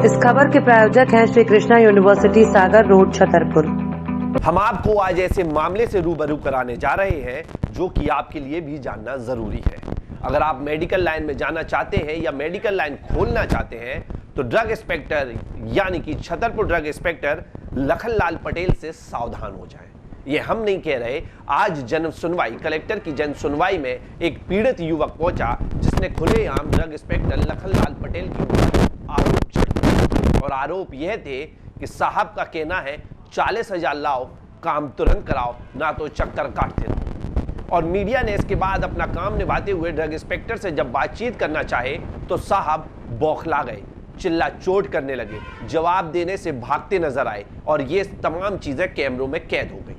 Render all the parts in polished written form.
इस खबर के प्रायोजक हैं श्री कृष्णा यूनिवर्सिटी सागर रोड छतरपुर। हम आपको आज ऐसे मामले से रूबरू कराने जा रहे हैं जो कि आपके लिए भी जानना जरूरी है। अगर आप मेडिकल लाइन में जाना चाहते हैं या मेडिकल लाइन खोलना चाहते हैं तो ड्रग इंस्पेक्टर यानी कि छतरपुर ड्रग इंस्पेक्टर लखनलाल पटेल से सावधान हो जाएं। ये हम नहीं कह रहे। आज जन सुनवाई, कलेक्टर की जन सुनवाई में एक पीड़ित युवक पहुंचा जिसने खुलेआम ड्रग इंस्पेक्टर लखनलाल पटेल के ऊपर आरोप चढ़ाए और आरोप यह थे कि साहब का कहना है 40,000 लाओ, काम तुरंत कराओ, ना तो चक्कर काटते रहो। और मीडिया ने इसके बाद अपना काम निभाते हुए ड्रग इंस्पेक्टर से जब बातचीत करना चाहे तो साहब बौखला गए, चिल्ला चोट करने लगे, जवाब देने से भागते नजर आए और ये तमाम चीजें कैमरों में कैद हो गई।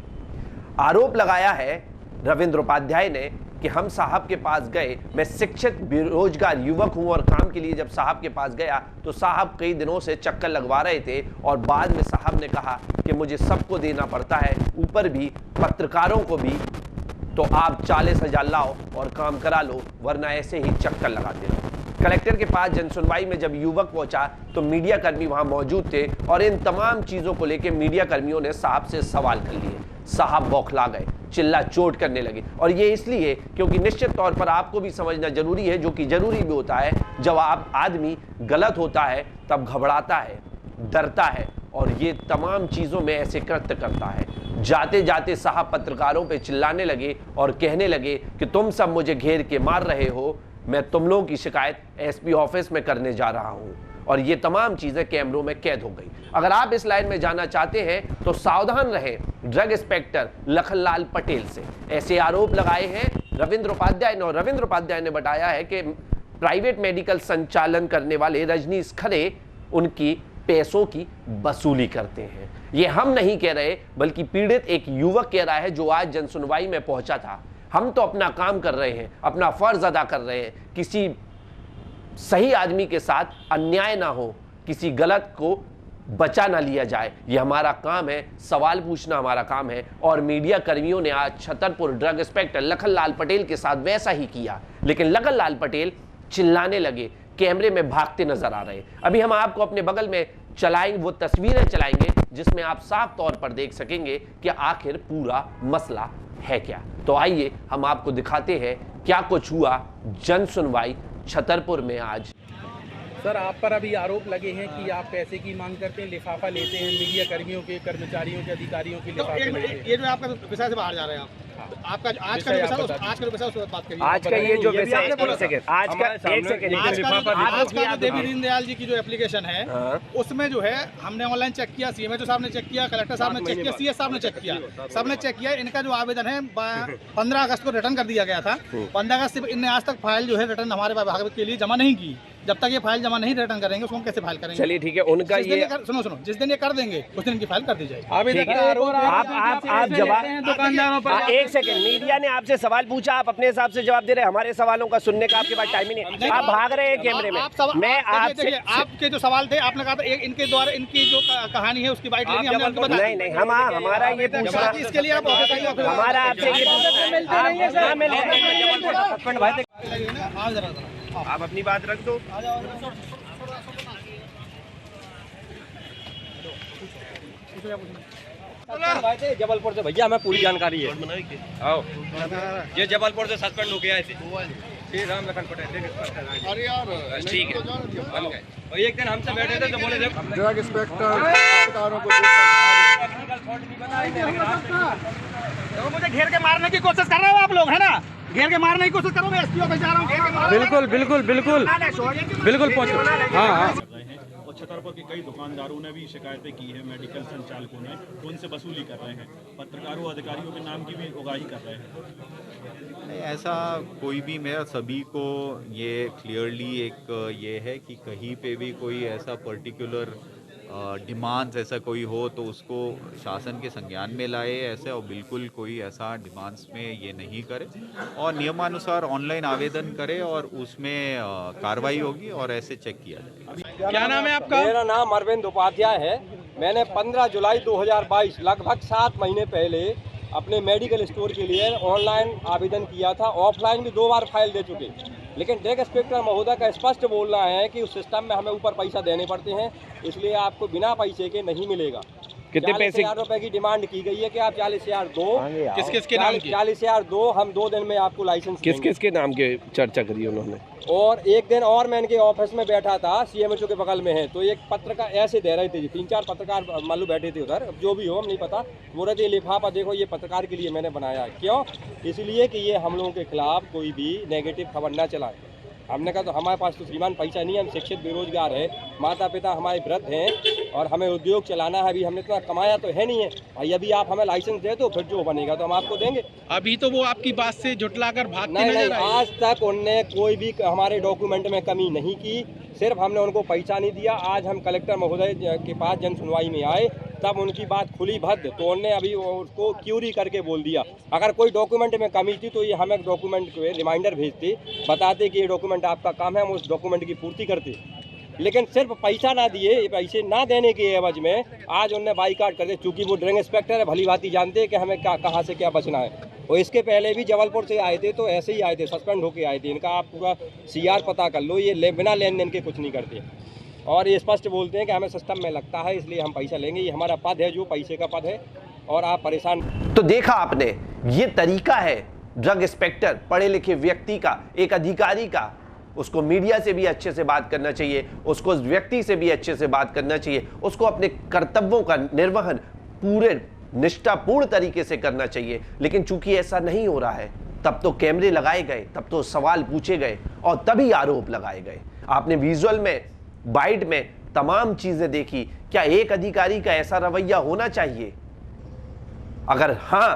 आरोप लगाया है रविंद्र उपाध्याय ने कि हम साहब के पास गए, मैं शिक्षित बेरोजगार युवक हूं और काम के लिए जब साहब के पास गया तो साहब कई दिनों से चक्कर लगवा रहे थे और बाद में साहब ने कहा कि मुझे सबको देना पड़ता है, ऊपर भी पत्रकारों को भी, तो आप 40,000 लाओ और काम करा लो, वरना ऐसे ही चक्कर लगाते रहो। कलेक्टर के पास जनसुनवाई में जब युवक पहुंचा तो मीडिया कर्मी वहां मौजूद थे और इन तमाम चीजों को लेकर मीडिया कर्मियों ने साहब से सवाल कर लिए। साहब बौखला गए, चिल्ला चोट करने लगे और ये इसलिए क्योंकि निश्चित तौर पर आपको भी समझना जरूरी है, जो कि जरूरी भी होता है, जब आप आदमी गलत होता है तब घबराता है, डरता है और ये तमाम चीजों में ऐसे कृत्य करता है। जाते जाते साहब पत्रकारों पे चिल्लाने लगे और कहने लगे कि तुम सब मुझे घेर के मार रहे हो, मैं तुम लोगों की शिकायत एसपी ऑफिस में करने जा रहा हूं और ये तमाम चीजें कैमरों में कैद हो गई। अगर आप इस लाइन में जाना चाहते हैं तो सावधान रहें ड्रग इंस्पेक्टर लखनलाल पटेल से। ऐसे आरोप लगाए हैं रविंद्र उपाध्याय ने और रविंद्र उपाध्याय ने बताया है कि प्राइवेट मेडिकल संचालन करने वाले रजनीश खरे उनकी पैसों की वसूली करते हैं। ये हम नहीं कह रहे बल्कि पीड़ित एक युवक कह रहा है जो आज जनसुनवाई में पहुंचा था। हम तो अपना काम कर रहे हैं, अपना फर्ज अदा कर रहे हैं, किसी सही आदमी के साथ अन्याय ना हो, किसी गलत को बचा ना लिया जाए, ये हमारा काम है, सवाल पूछना हमारा काम है। और मीडिया कर्मियों ने आज छतरपुर ड्रग इंस्पेक्टर लखनलाल पटेल के साथ वैसा ही किया, लेकिन लखनलाल पटेल चिल्लाने लगे, कैमरे में भागते नजर आ रहे। अभी हम आपको अपने बगल में चलाएंगे, वो तस्वीरें चलाएंगे जिसमें आप साफ तौर पर देख सकेंगे कि आखिर पूरा मसला है क्या। तो आइए हम आपको दिखाते हैं क्या कुछ हुआ जन सुनवाई छतरपुर में आज। सर, आप पर अभी आरोप लगे हैं कि आप पैसे की मांग करते हैं, लिफाफा लेते हैं, मीडिया कर्मियों के, कर्मचारियों के, अधिकारियों के लिफाफे लेते हैं। ये जो आपका विषय से बाहर जा रहे हैं आप, आपका आज का जो विषय उस पर बात करिए। आज का ये जो विषय, आज का देवी दीनदयाल जी की जो एप्लीकेशन है उसमें जो है हमने ऑनलाइन चेक किया, सीएमएचओ साहब ने चेक किया, कलेक्टर साहब ने चेक किया, सीएस साहब ने चेक किया, सबने चेक किया। इनका जो आवेदन है 15 अगस्त को रिटर्न कर दिया गया था। 15 अगस्त से इनने आज तक फाइल जो है रिटर्न हमारे विभाग के लिए जमा नहीं की। जब तक ये फाइल जमा नहीं रिटर्न करेंगे उसको हम कैसे फाइल करेंगे? चलिए ठीक है, उनका ये सुनो जिस दिन ये कर देंगे उस दिन की फाइल कर दी जाएगी। आप जवाब, दुकानदारों पर एक सेकंड, मीडिया ने आपसे सवाल पूछा, आप अपने हिसाब से जवाब दे रहे हैं, हमारे सवालों का सुनने का आपके पास टाइम ही नहीं, आप भाग रहे हैं कैमरे में। मैं आपसे, आपके जो सवाल थे, आपने कहा था इनके द्वारा इनकी जो कहानी है उसकी बाइट लेनी, हमने उनको बताया। नहीं हम हमारा ये पूछना, इसके लिए आप हमारा आपसे आप अपनी बात रख दो। जबलपुर से भैया हमें पूरी जानकारी है। आओ, ये जबलपुर से सस्पेंड हो गया है राम लखन पटेल। अरे यार ठीक है, बन गए। और एक दिन हमसे बैठे थे तो बोले ड्रग इंस्पेक्टर पत्रकारों को मुझे घेर के मारने की कोशिश कर रहे हो आप लोग, है ना? घेर के मारने की कोशिश करो, मैं एसपी ऑफिस जा रहा हूँ। बिल्कुल बिल्कुल बिल्कुल बिल्कुल पहुँचो। हाँ और छतरपुर के कई दुकानदारों ने भी शिकायतें की है, मेडिकल संचालकों ने, तो उनसे वसूली कर रहे हैं, पत्रकारों अधिकारियों के नाम की भी उगाही कर रहे हैं। ऐसा कोई भी, मेरा सभी को ये क्लियरली एक ये है कि कहीं पे भी कोई ऐसा पर्टिकुलर डिमांड्स ऐसा कोई हो तो उसको शासन के संज्ञान में लाए ऐसे, और बिल्कुल कोई ऐसा डिमांड्स में ये नहीं करे और नियमानुसार ऑनलाइन आवेदन करे और उसमें कार्रवाई होगी और ऐसे चेक किया जाएगा। क्या नाम है आपका? मेरा नाम अरविंद उपाध्याय है। मैंने 15 जुलाई 2022 लगभग 7 महीने पहले अपने मेडिकल स्टोर के लिए ऑनलाइन आवेदन किया था, ऑफलाइन भी 2 बार फाइल दे चुके। लेकिन ड्रग इंस्पेक्टर महोदय का स्पष्ट बोलना है कि उस सिस्टम में हमें ऊपर पैसा देने पड़ते हैं, इसलिए आपको बिना पैसे के नहीं मिलेगा। कितने पैसे? 40,000 रुपए की डिमांड की गई है कि आप 40,000 दो। किस किस के नाम की? 40,000 दो, हम 2 दिन में आपको लाइसेंस किस किस के नाम के चर्चा करी उन्होंने? और एक दिन और मैं इनके ऑफिस में बैठा था, सीएमएचओ के बगल में है, तो एक पत्रकार ऐसे दे रहे थे जी, 3-4 पत्रकार मालूम बैठे थे उधर, जो भी हो हम नहीं पता, बोल रहे थे लिफाफा देखो ये पत्रकार के लिए मैंने बनाया। क्यों? इसलिए कि ये हम लोगों के खिलाफ कोई भी नेगेटिव खबर ना चलाए। हमने कहा तो हमारे पास तो श्रीमान पैसा नहीं है, हम शिक्षित बेरोजगार हैं, माता पिता हमारे वृद्ध हैं और हमें उद्योग चलाना है, अभी हमने इतना कमाया तो है नहीं है भाई, अभी आप हमें लाइसेंस दे दो, फिर जो बनेगा तो हम आपको देंगे। अभी तो वो आपकी बात से झुटलाकर भागते नहीं, नजर आए। आज तक उनने कोई भी हमारे डॉक्यूमेंट में कमी नहीं की, सिर्फ हमने उनको पैसा नहीं दिया। आज हम कलेक्टर महोदय के पास जन सुनवाई में आए, तब उनकी बात खुली भद्द, तो उन्होंने अभी उसको क्यूरी करके बोल दिया। अगर कोई डॉक्यूमेंट में कमी थी तो ये हमें डॉक्यूमेंट के रिमाइंडर भेजते, बताते कि ये डॉक्यूमेंट आपका काम है, हम उस डॉक्यूमेंट की पूर्ति करते। लेकिन सिर्फ पैसा ना दिए, पैसे ना देने के एवज में आज उन्होंने बाइकाट कर दिया। चूँकि वो ड्रग इंस्पेक्टर है, भली बात ही जानते हैं कि हमें क्या कहाँ से क्या बचना है। और इसके पहले भी जबलपुर से आए थे तो ऐसे ही आए थे, सस्पेंड होके आए थे। इनका आप पूरा CR पता कर लो, ये बिना लेन देन के कुछ नहीं करते और ये स्पष्ट बोलते हैं कि हमें सिस्टम में लगता है इसलिए हम पैसा लेंगे, ये हमारा पद है, जो पैसे का पद है और आप परेशान। तो देखा आपने, ये तरीका है ड्रग इंस्पेक्टर, पढ़े लिखे व्यक्ति का, एक अधिकारी का। उसको मीडिया से भी अच्छे से बात करना चाहिए, उसको उस व्यक्ति से भी अच्छे से बात करना चाहिए, उसको अपने कर्तव्यों का निर्वहन पूरे निष्ठापूर्ण तरीके से करना चाहिए। लेकिन चूंकि ऐसा नहीं हो रहा है, तब तो कैमरे लगाए गए, तब तो सवाल पूछे गए और तभी आरोप लगाए गए। आपने विजुअल में, बाइट में तमाम चीजें देखी। क्या एक अधिकारी का ऐसा रवैया होना चाहिए? अगर हां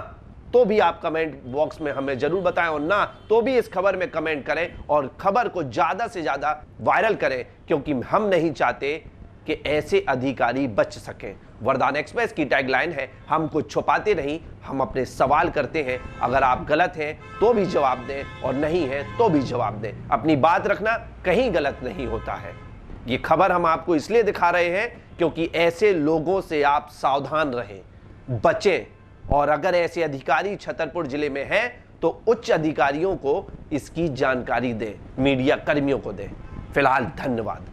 तो भी आप कमेंट बॉक्स में हमें जरूर बताएं, और ना तो भी इस खबर में कमेंट करें और खबर को ज्यादा से ज्यादा वायरल करें, क्योंकि हम नहीं चाहते कि ऐसे अधिकारी बच सकें। वरदान एक्सप्रेस की टैगलाइन है, हम कुछ छुपाते नहीं, हम अपने सवाल करते हैं। अगर आप गलत हैं तो भी जवाब दें और नहीं है तो भी जवाब दें। अपनी बात रखना कहीं गलत नहीं होता है। ये खबर हम आपको इसलिए दिखा रहे हैं क्योंकि ऐसे लोगों से आप सावधान रहें, बचें, और अगर ऐसे अधिकारी छतरपुर जिले में हैं तो उच्च अधिकारियों को इसकी जानकारी दें, मीडिया कर्मियों को दें। फिलहाल धन्यवाद।